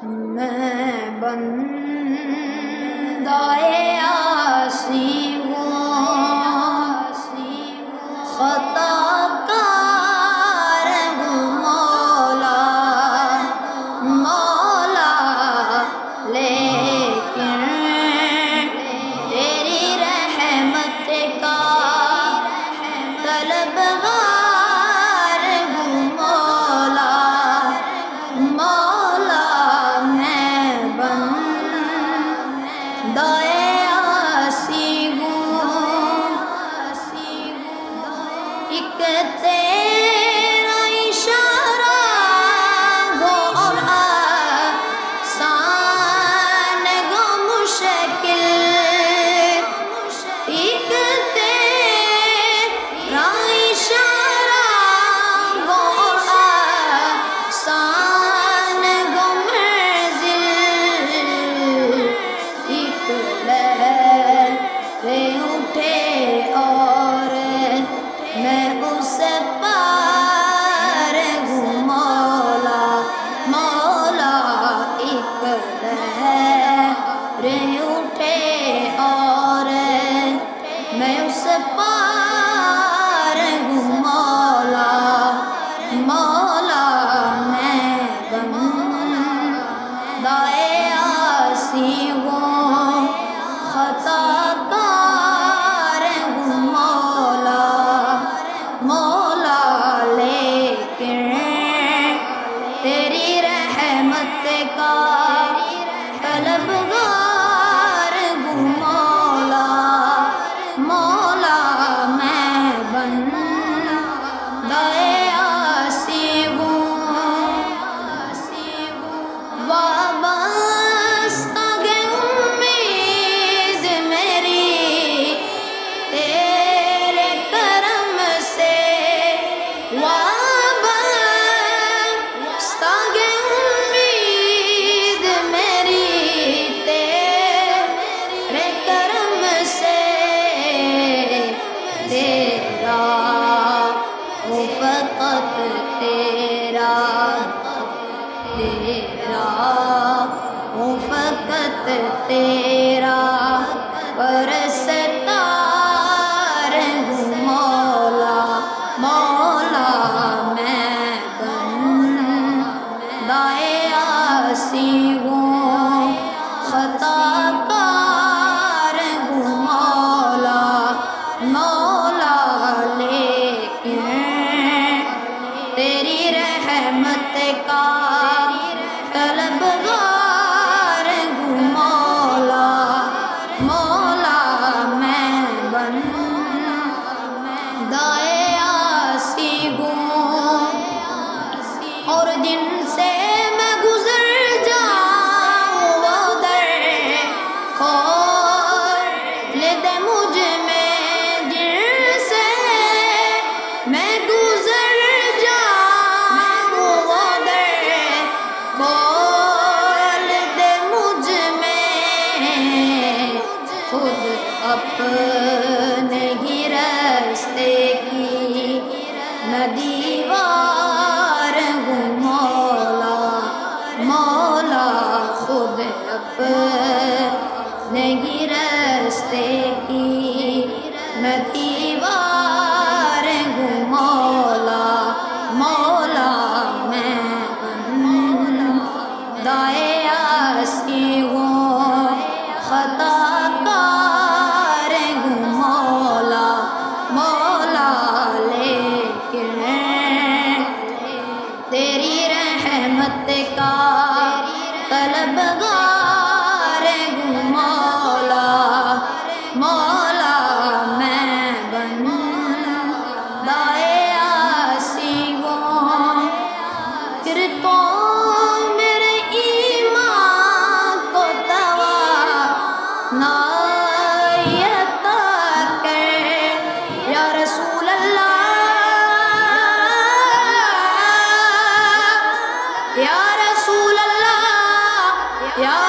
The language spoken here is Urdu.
میں بندۂ عاصی ہوں، خطا کار ہوں مولا مولا، لیکن تیری رحمت کا طلبگار ہوں مولا مولا، میں بندۂ عاصی ہوں، ایک تیرا اشارہ ہو اور آسان ہو مشکل، ایک تیرا اشارہ ہو اور آسان ہو منزل، ایک لہر اٹھے اور میں اس پار ہوں مولا مولا، ایک لہر اٹھے اور میں اس پار ہوں مولا مولا، میں بندۂ عاصی ہوں، خطا کار ہوں مولا مولا، لیکن تیری رحمت کا طلبگار ہوں مولا مولا، میں بندۂ عاصی ہوں، وابستہ ہے امید میری تیرے کرم سے، وابستہ ہے امید میری تیرے کرم سے، تیرا وہ فقط تیرا تیرا وہ فقط تیرا پرستار ہوں مولا مولا، میں بندۂ عاصی ہوں، خطا کار ہوں مولا مولا، لیکن تیری رحمت کا طلبگار ہوں مولا مولا، میں بندۂ عاصی ہوں، اور جن سے میں گزر جاؤں وہ در کھول دے مجھ میں، جن سے میں گزر جاؤں وہ در کھول دے مجھ میں، خود اپنے ہی راستے کی میں دیوار ہوں مولا مولا، خود اپنے ہی راستے کی میں دیوار ہوں مولا مولا، میں بندۂ عاصی ہوں، خطا کار ہوں مولا مولا، لیکن تیری رحمت کا طلبگار ہوں مولا مولا، میں بندۂ عاصی ہوں، پھر تو میرے ایمان کو توانائی عطا کر یا رسول اللہ یا رسول اللہ یا